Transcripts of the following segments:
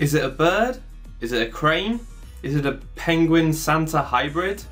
Is it a bird? Is it a crane? Is it a penguin Santa hybrid?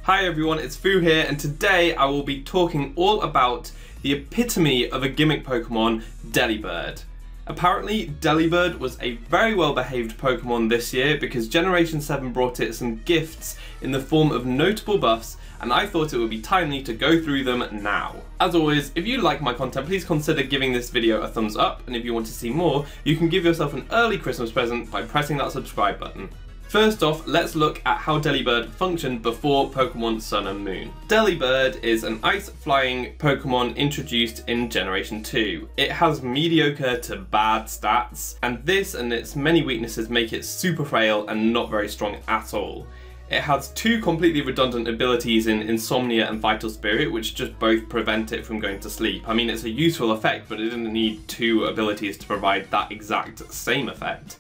Hi everyone, it's Foo here, and today I will be talking all about the epitome of a gimmick Pokemon, Delibird. Apparently, Delibird was a very well behaved Pokemon this year because Generation 7 brought it some gifts in the form of notable buffs, and I thought it would be timely to go through them now. As always, if you like my content, please consider giving this video a thumbs up, and if you want to see more, you can give yourself an early Christmas present by pressing that subscribe button. First off, let's look at how Delibird functioned before Pokemon Sun and Moon. Delibird is an ice-flying Pokemon introduced in Generation 2. It has mediocre to bad stats, and this and its many weaknesses make it super frail and not very strong at all. It has two completely redundant abilities in Insomnia and Vital Spirit, which just both prevent it from going to sleep. I mean, it's a useful effect, but it didn't need two abilities to provide that exact same effect.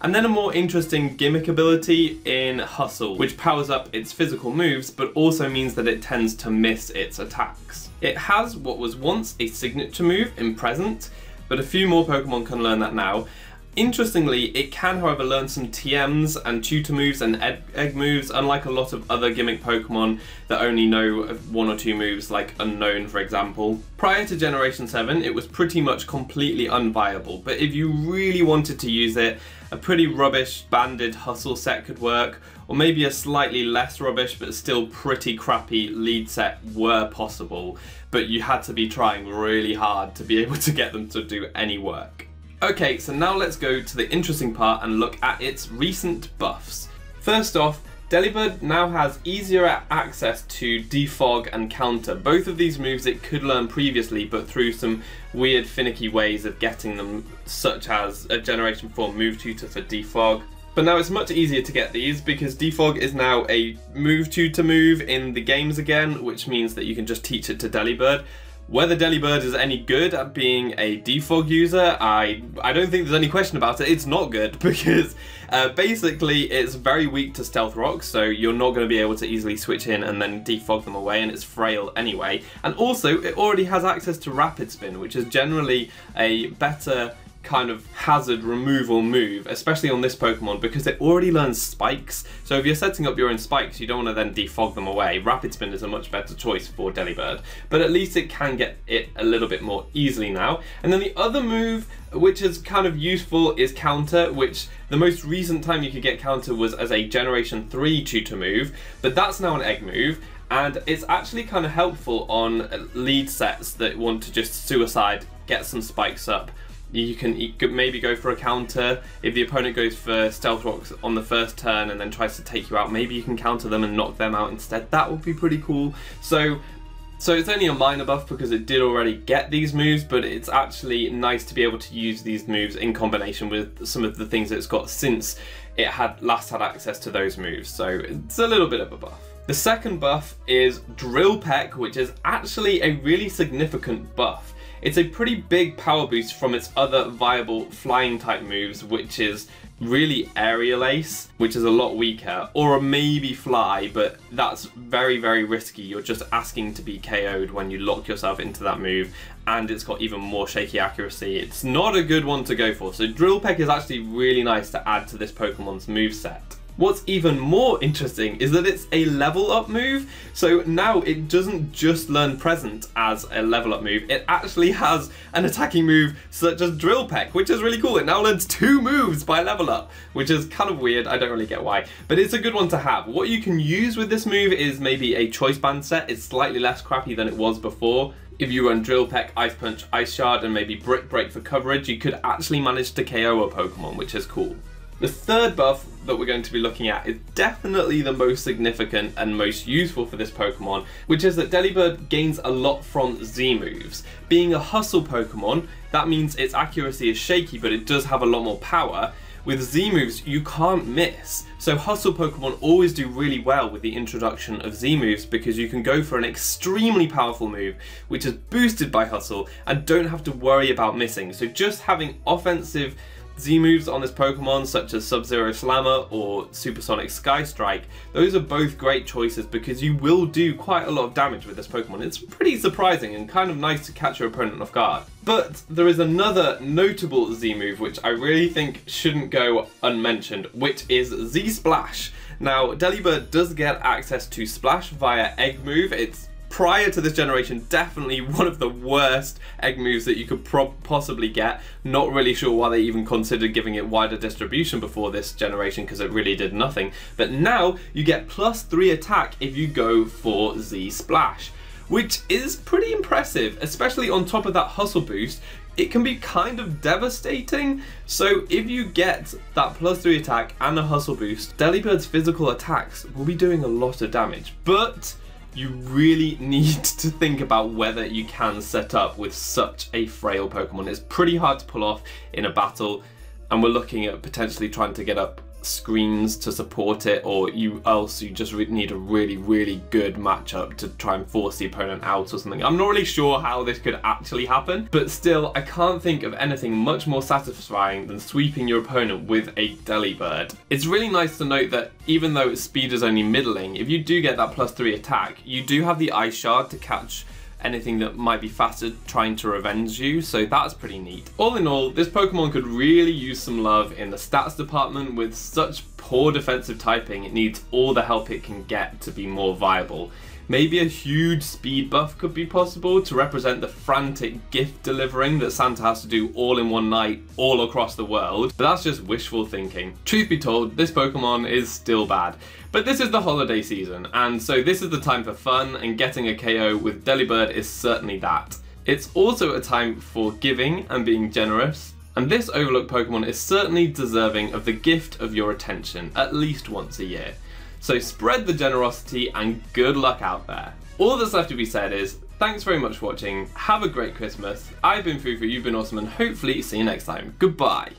And then a more interesting gimmick ability in Hustle, which powers up its physical moves, but also means that it tends to miss its attacks. It has what was once a signature move in Present, but a few more Pokemon can learn that now. Interestingly, it can however learn some TMs and tutor moves and egg moves, unlike a lot of other gimmick Pokemon that only know one or two moves, like Unknown for example. Prior to Generation 7, it was pretty much completely unviable, but if you really wanted to use it, a pretty rubbish banded Hustle set could work, or maybe a slightly less rubbish but still pretty crappy lead set were possible, but you had to be trying really hard to be able to get them to do any work. Okay, so now let's go to the interesting part and look at its recent buffs. First off, Delibird now has easier access to Defog and Counter. Both of these moves it could learn previously, but through some weird finicky ways of getting them, such as a Generation 4 move tutor for Defog. But now it's much easier to get these because Defog is now a move tutor move in the games again, which means that you can just teach it to Delibird. Whether Delibird is any good at being a Defog user, I don't think there's any question about it. It's not good because basically it's very weak to Stealth Rocks, so you're not going to be able to easily switch in and then defog them away, and it's frail anyway. And also, it already has access to Rapid Spin, which is generally a better kind of hazard removal move, especially on this Pokemon, because it already learns spikes. So if you're setting up your own spikes, you don't want to then defog them away. Rapid Spin is a much better choice for Delibird, but at least it can get it a little bit more easily now. And then the other move, which is kind of useful, is Counter, which the most recent time you could get Counter was as a Generation 3 tutor move, but that's now an egg move. And it's actually kind of helpful on lead sets that want to just suicide, get some spikes up. You could maybe go for a counter. If the opponent goes for Stealth Rocks on the first turn and then tries to take you out, maybe you can counter them and knock them out instead. That would be pretty cool. So it's only a minor buff because it did already get these moves, but it's actually nice to be able to use these moves in combination with some of the things that it's got since it had last had access to those moves. So it's a little bit of a buff. The second buff is Drill Peck, which is actually a really significant buff. It's a pretty big power boost from its other viable flying type moves, which is really Aerial Ace, which is a lot weaker, or maybe Fly, but that's very, very risky. You're just asking to be KO'd when you lock yourself into that move, and it's got even more shaky accuracy. It's not a good one to go for, so Drill Peck is actually really nice to add to this Pokemon's moveset. What's even more interesting is that it's a level up move, so now it doesn't just learn Present as a level up move, it actually has an attacking move such as Drill Peck, which is really cool. It now learns 2 moves by level up, which is kind of weird, I don't really get why, but it's a good one to have. What you can use with this move is maybe a Choice Band set. It's slightly less crappy than it was before. If you run Drill Peck, Ice Punch, Ice Shard, and maybe Brick Break for coverage, you could actually manage to KO a Pokemon, which is cool. The third buff that we're going to be looking at is definitely the most significant and most useful for this Pokemon, which is that Delibird gains a lot from Z moves. Being a Hustle Pokemon, that means its accuracy is shaky, but it does have a lot more power. With Z moves, you can't miss. So Hustle Pokemon always do really well with the introduction of Z moves because you can go for an extremely powerful move, which is boosted by Hustle, and don't have to worry about missing. So just having offensive Z moves on this Pokemon, such as Sub-Zero Slammer or Supersonic Sky Strike, those are both great choices because you will do quite a lot of damage with this Pokemon. It's pretty surprising and kind of nice to catch your opponent off guard. But there is another notable Z move which I really think shouldn't go unmentioned, which is Z-Splash. Now, Delibird does get access to Splash via Egg move. It's prior to this generation, definitely one of the worst egg moves that you could possibly get. Not really sure why they even considered giving it wider distribution before this generation, because it really did nothing. But now you get +3 attack if you go for Z Splash, which is pretty impressive, especially on top of that hustle boost. It can be kind of devastating, so if you get that +3 attack and a hustle boost, Delibird's physical attacks will be doing a lot of damage. But you really need to think about whether you can set up with such a frail Pokemon. It's pretty hard to pull off in a battle, and we're looking at potentially trying to get up screens to support it, or you just need a really good matchup to try and force the opponent out or something. I'm not really sure how this could actually happen, but still, I can't think of anything much more satisfying than sweeping your opponent with a Delibird. It's really nice to note that even though its speed is only middling, if you do get that +3 attack, you do have the Ice Shard to catch anything that might be faster trying to revenge you, so that's pretty neat. All in all, this Pokemon could really use some love in the stats department. With such poor defensive typing, it needs all the help it can get to be more viable. Maybe a huge speed buff could be possible to represent the frantic gift delivering that Santa has to do all in one night all across the world, but that's just wishful thinking. Truth be told, this Pokemon is still bad. But this is the holiday season, and so this is the time for fun, and getting a KO with Delibird is certainly that. It's also a time for giving and being generous, and this overlooked Pokemon is certainly deserving of the gift of your attention at least once a year. So spread the generosity and good luck out there. All that's left to be said is, thanks very much for watching, have a great Christmas, I've been Fufu, you've been awesome, and hopefully see you next time. Goodbye!